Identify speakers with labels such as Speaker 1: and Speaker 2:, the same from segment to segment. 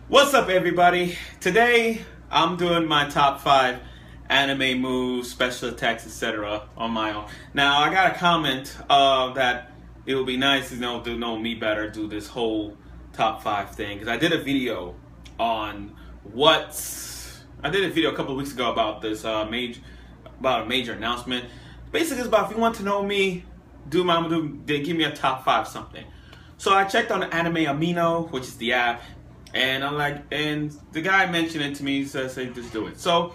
Speaker 1: What's up, everybody? Today I'm doing my top 5 anime moves, special attacks, etc. on my own. Now I got a comment that it would be nice to know me better, do this whole top 5 thing, because I did a video a couple of weeks ago about this a major announcement. Basically, it's about if you want to know me, give me a top 5 something. So I checked on the Anime Amino, which is the app. And and the guy mentioned it to me, so say just do it. So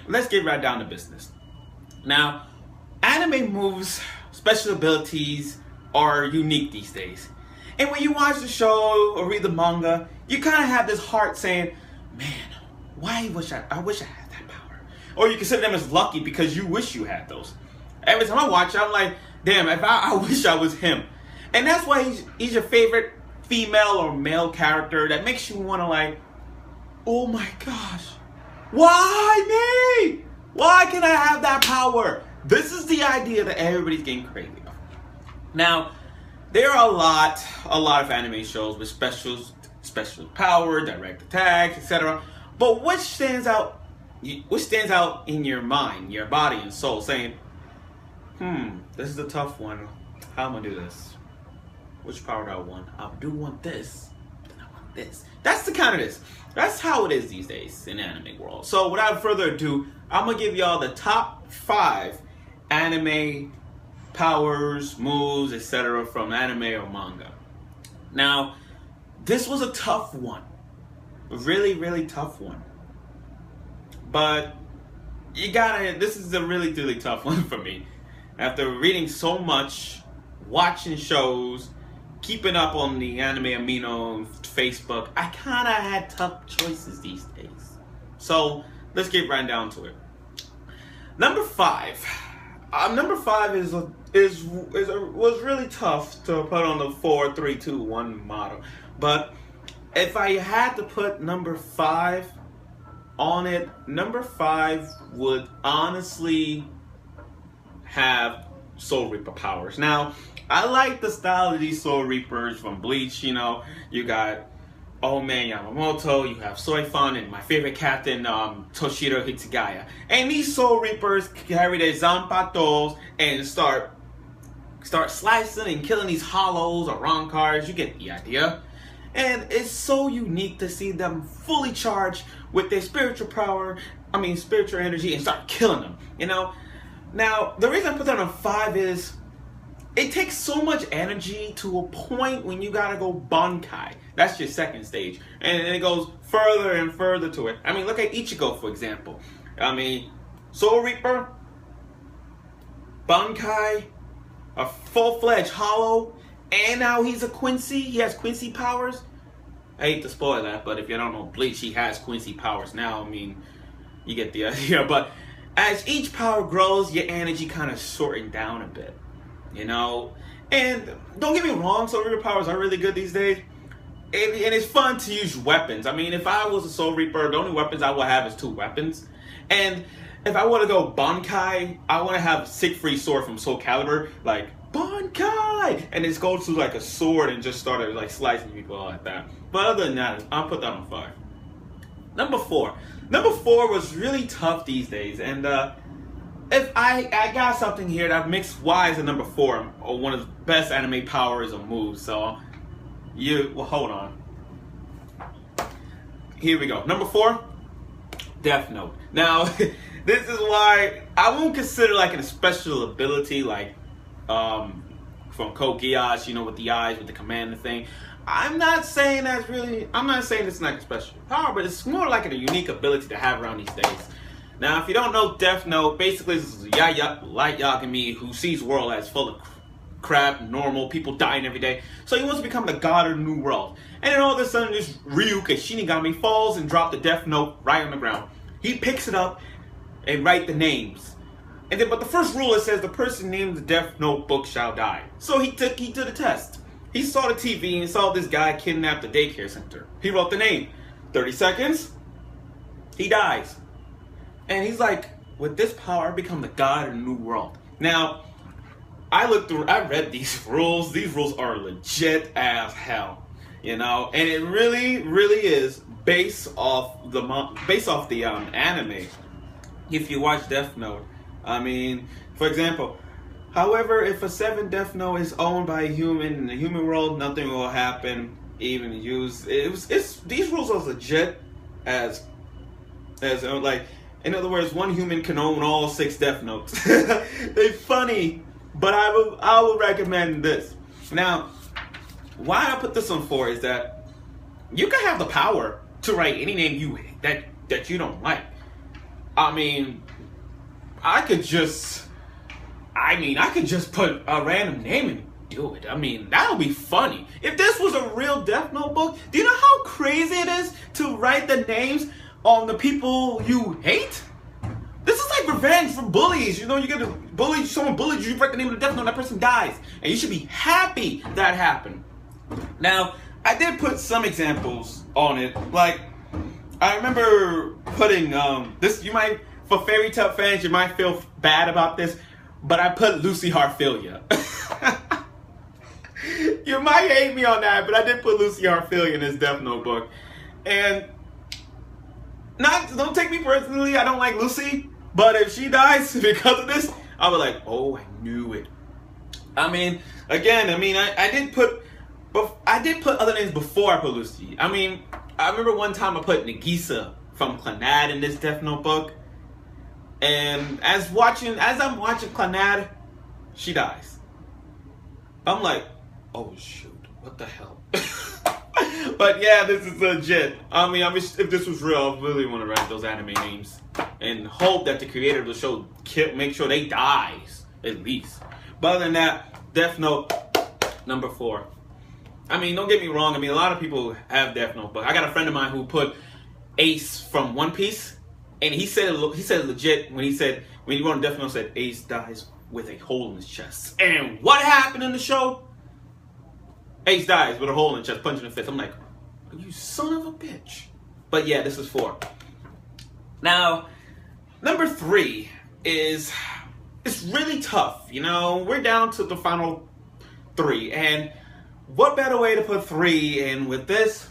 Speaker 1: let's get right down to business. Now, anime moves, special abilities are unique these days. And when you watch the show or read the manga, you kind of have this heart saying, man, I wish I had that power. Or you consider them as lucky because you wish you had those. Every time I watch it, I'm like, damn, I wish I was him. And that's why he's your favorite female or male character that makes you want to oh my gosh, why me? Why can I have that power? This is the idea that everybody's getting crazy of. Now, there are a lot of anime shows with special power, direct attacks, etc. But which stands out in your mind, your body and soul, saying, this is a tough one. How am I gonna do this? Which power do I want? I do want this, then I want this. That's the kind of this. That's how it is these days in the anime world. So without further ado, I'm gonna give y'all the top 5 anime powers, moves, etc. from anime or manga. Now, this was a tough one. A really tough one. But this is a really tough one for me. After reading so much, watching shows, keeping up on the Anime Amino on Facebook, I kind of had tough choices these days. So let's get right down to it. Number 5. Number 5 was really tough to put on the 4, 3, 2, 1 model. But if I had to put number 5 on it, number 5 would honestly have Soul Reaper powers. Now, I like the style of these Soul Reapers from Bleach. You got Old Man Yamamoto, you have Soifun, and my favorite captain, Toshiro Hitsugaya. And these Soul Reapers carry their Zanpatos and start slicing and killing these hollows or Ronkars. You get the idea. And it's so unique to see them fully charged with their spiritual energy, and start killing them. Now, the reason I put that on 5 is it takes so much energy to a point when you gotta go Bankai. That's your second stage. And then it goes further and further to it. Look at Ichigo, for example. Soul Reaper, Bankai, a full-fledged Hollow, and now he's a Quincy. He has Quincy powers. I hate to spoil that, but if you don't know Bleach, he has Quincy powers now. You get the idea. But as each power grows, your energy kind of sorting down a bit. And don't get me wrong, Soul Reaper powers are really good these days. And it's fun to use weapons. If I was a Soul Reaper, the only weapons I will have is 2 weapons. And if I want to go Bankai, I want to have Siegfried's sword from Soul Calibur, Bankai! And it goes to a sword and just started slicing people like that. But other than that, I'll put that on 5. Number 4. Number 4 was really tough these days, and if I got something here that makes why is a number 4 or one of the best anime powers or moves. So hold on. Here we go. Number 4, Death Note. Now this is why I won't consider a special ability from Code Geass, with the eyes, with the commander thing. I'm not saying it's not a special power, but it's more like a unique ability to have around these days. Now, if you don't know Death Note, basically this is Light Yagami who sees the world as full of crap, normal, people dying every day. So he wants to become the god of the new world. And then all of a sudden, this Ryuka Shinigami falls and drops the Death Note right on the ground. He picks it up and writes the names. But the first rule, it says the person named the Death Note book shall die. So he did the test. He saw the TV and saw this guy kidnap the daycare center. He wrote the name. 30 seconds, he dies. And he's like, with this power, I become the god of the new world. Now, I read these rules. These rules are legit as hell. And it really is based off the anime. If you watch Death Note, I mean, for example, however, if a 7 Death Note is owned by a human in the human world, nothing will happen. Even use it's these rules are legit as like, in other words, one human can own all 6 Death Notes. They're funny, but I will recommend this. Now, why I put this on 4 is that you can have the power to write any name that you don't like. I mean, I could just put a random name and do it. I mean, that would be funny. If this was a real Death Note book, do you know how crazy it is to write the names on the people you hate? This is like revenge for bullies. You know, you get a bully, someone bullied you, you write the name of the Death Note, and that person dies. And you should be happy that happened. Now, I did put some examples on it. Like, I remember putting this. You might, for fairy tale fans, you might feel bad about this, but I put Lucy Harphilia. You might hate me on that, but I did put Lucy Harphilia in this Death Note book. And don't take me personally, I don't like Lucy, but if she dies because of this, I'll be like, oh, I knew it. I mean, again, I did put other names before I put Lucy. I mean, I remember one time I put Nagisa from Clannad in this Death Note book, and as I'm watching Clannad, she dies. I'm like, oh shoot, what the hell? But yeah, this is legit. I mean, if this was real, I really want to write those anime names and hope that the creator of the show make sure they dies at least. But other than that, Death Note number 4. I mean, don't get me wrong. I mean, a lot of people have Death Note, but I got a friend of mine who put Ace from One Piece, and he said legit when you wrote Death Note, said Ace dies with a hole in his chest. And what happened in the show? Ace dies with a hole in his chest, punching the fist. I'm like, you son of a bitch. But yeah, this is 4. Now, number 3 it's really tough. You know, we're down to the final 3, and what better way to put 3 in with this?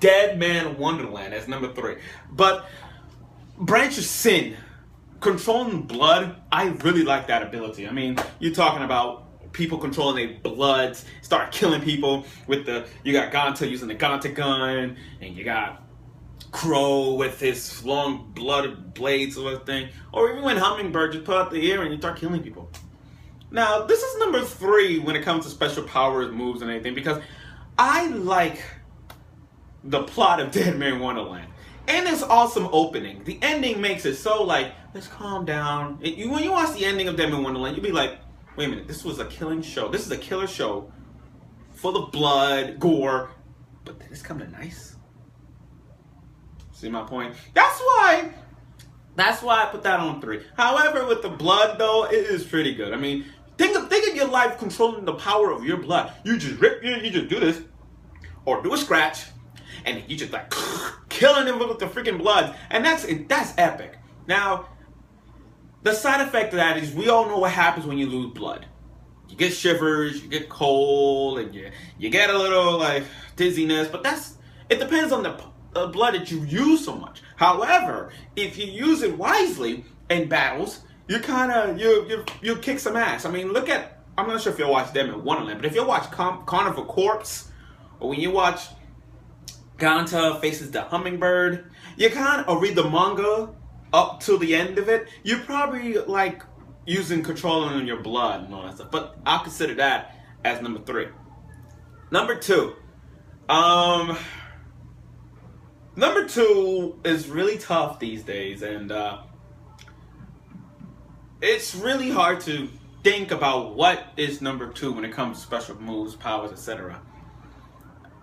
Speaker 1: Dead Man Wonderland as number 3. But Branch of Sin, controlling blood, I really like that ability. I mean, you're talking about people controlling their bloods, start killing people with you got Ganta using the Ganta gun, and you got Crow with his long blood blades or thing. Or even when Hummingbird just put out the ear and you start killing people. Now, this is number 3 when it comes to special powers, moves, and anything, because I like the plot of Dead Man Wonderland. And this awesome opening. The ending makes it so like, let's calm down. When you watch the ending of Dead Man Wonderland, you'll be like, wait a minute, this was a killing show. This is a killer show full of blood, gore, but then it's kind of nice. See my point? That's why I put that on 3. However, with the blood though, it is pretty good. I mean, think of your life controlling the power of your blood. You just do this, or do a scratch, and you just like killing them with the freaking blood, and that's epic. Now, the side effect of that is we all know what happens when you lose blood. You get shivers, you get cold, and you get a little like dizziness. But it depends on the blood that you use so much. However, if you use it wisely in battles, you kick some ass. I mean, I'm not sure if you'll watch Dead Man Wonderland, but if you watch Carnival Corpse, or when you watch Ganta faces the Hummingbird, or read the manga up to the end of it, you probably like using controlling your blood and all that stuff. But I'll consider that as number 3. Number 2. Number 2 is really tough these days, and it's really hard to think about what is number 2 when it comes to special moves, powers, etc.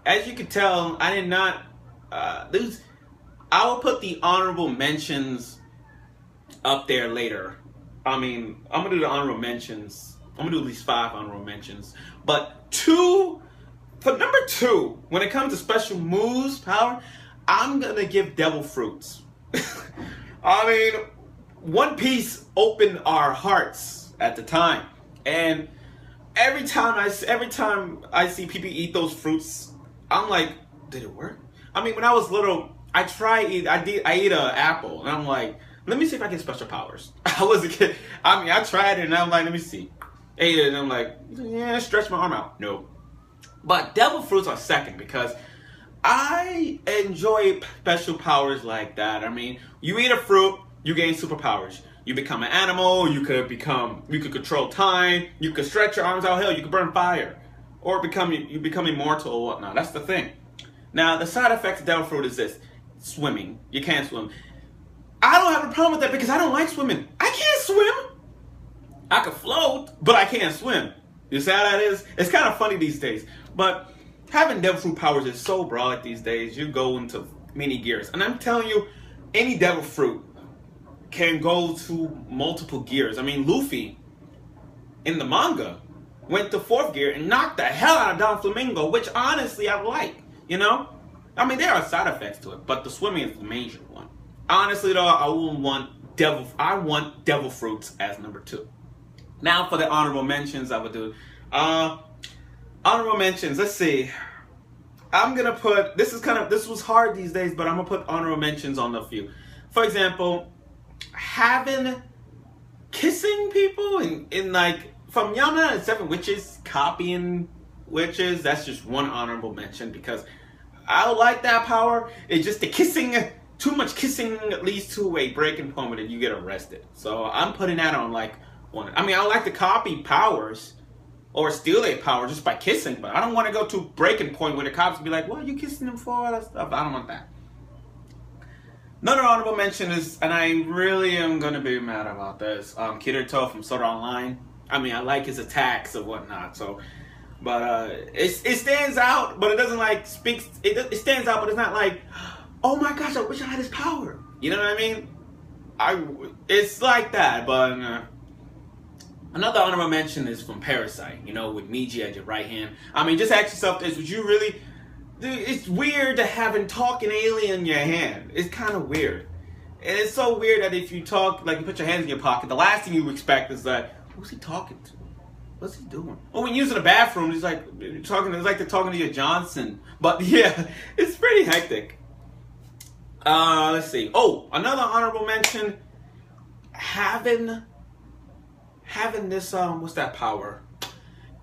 Speaker 1: As you can tell, I did not I will put the honorable mentions up there later. I mean, I'm gonna do the honorable mentions. I'm gonna do at least 5 honorable mentions. But for number 2, when it comes to special moves, power, I'm gonna give Devil Fruits. I mean, One Piece opened our hearts at the time, and every time I see people eat those fruits, I'm like, did it work? I mean, when I was little, I ate an apple, and I'm like, let me see if I get special powers. I was a kid. I mean, I tried it, and I'm like, let me see. Ate it, and I'm like, yeah, stretch my arm out. No. But devil fruits are second because I enjoy special powers like that. I mean, you eat a fruit, you gain superpowers. You become an animal, you could control time, you could stretch your arms out, hell, you could burn fire. Or you become immortal or whatnot. That's the thing. Now, the side effects of devil fruit is this. Swimming. You can't swim. I don't have a problem with that because I don't like swimming. I can't swim. I can float, but I can't swim. You see how that is? It's kind of funny these days. But having devil fruit powers is so broad these days. You go into many gears. And I'm telling you, any devil fruit can go to multiple gears. I mean, Luffy in the manga went to 4th gear and knocked the hell out of Don Flamingo, which honestly I like, you know? I mean, there are side effects to it, but the swimming is the major one. Honestly though, I want devil fruits as number 2. Now for the honorable mentions, I would do honorable mentions. Let's see. I'm gonna put this was hard these days, but I'm gonna put honorable mentions on a few. For example, kissing people in like from Yama and 7 Witches, copying witches. That's just one honorable mention because I like that power. It's just the kissing. Too much kissing leads to a breaking point and you get arrested. So I'm putting that on like one. I mean, I like to copy powers or steal their power just by kissing, but I don't want to go to breaking point where the cops be like, "What are you kissing them for?" All that stuff. I don't want that. Another honorable mention is, and I really am gonna be mad about this, Kirito from Sword Art Online. I mean, I like his attacks and whatnot. So, but it stands out, but it doesn't like speaks. It stands out, but it's not like, oh my gosh, I wish I had his power. You know what I mean? It's like that, but another honorable mention is from Parasite, you know, with Miji at your right hand. I mean, just ask yourself this, would you really, dude, it's weird to have a talking alien in your hand. It's kind of weird. And it's so weird that if you talk, like you put your hands in your pocket, the last thing you expect is like, who's he talking to? What's he doing? Oh, when you're using the bathroom, he's like, it's like they're talking to your Johnson. But yeah, it's pretty hectic. Let's see. Oh, another honorable mention. Having this what's that power?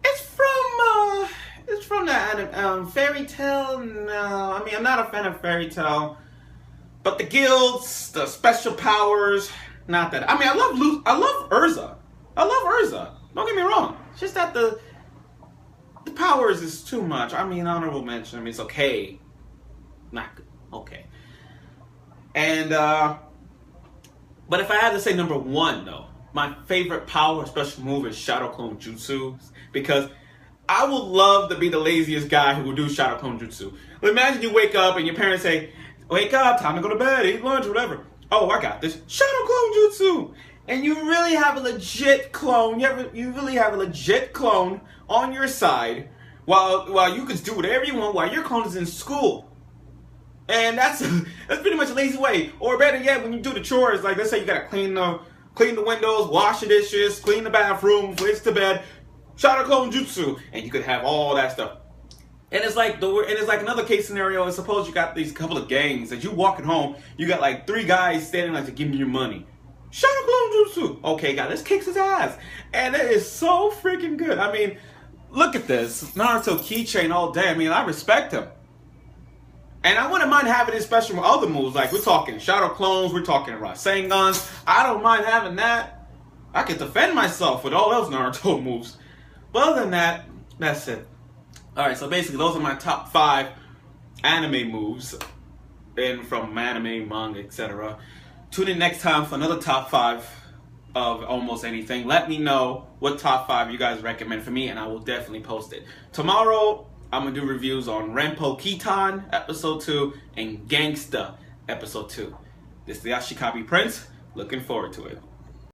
Speaker 1: It's from the anime, Fairy Tail. No, I mean I'm not a fan of Fairy Tail, but the guilds, the special powers, not that. I mean I love Urza. I love Urza. Don't get me wrong. It's just that the powers is too much. I mean honorable mention. I mean it's okay, not good. Okay. And but if I had to say number 1 though, my favorite power, special move is Shadow Clone Jutsu, because I would love to be the laziest guy who would do Shadow Clone Jutsu. Imagine you wake up and your parents say, "Wake up, time to go to bed, eat lunch, whatever." Oh, I got this Shadow Clone Jutsu, and you really have a legit clone. You really have a legit clone on your side, while you can do whatever you want while your clone is in school. And that's pretty much a lazy way. Or better yet, when you do the chores, like let's say you gotta clean the windows, wash the dishes, clean the bathroom, fix the bed, Shadow Clone Jutsu, and you could have all that stuff. And it's like another case scenario. And suppose you got these couple of gangs that you walking home, you got like 3 guys standing like to give you money. Shadow Clone Jutsu. Okay, guys, let's kick his ass, and it is so freaking good. I mean, look at this Naruto keychain all day. I mean, I respect him. And I wouldn't mind having his special other moves, like we're talking Shadow Clones, we're talking Rasengans. I don't mind having that. I can defend myself with all those Naruto moves. But other than that, that's it. Alright, so basically those are my top 5 anime moves. And from anime, manga, etc. Tune in next time for another top 5 of almost anything. Let me know what top 5 you guys recommend for me, and I will definitely post it. Tomorrow, I'm going to do reviews on Renpo Kitan, Episode 2, and Gangsta, Episode 2. This is the Ashikabi Prince. Looking forward to it.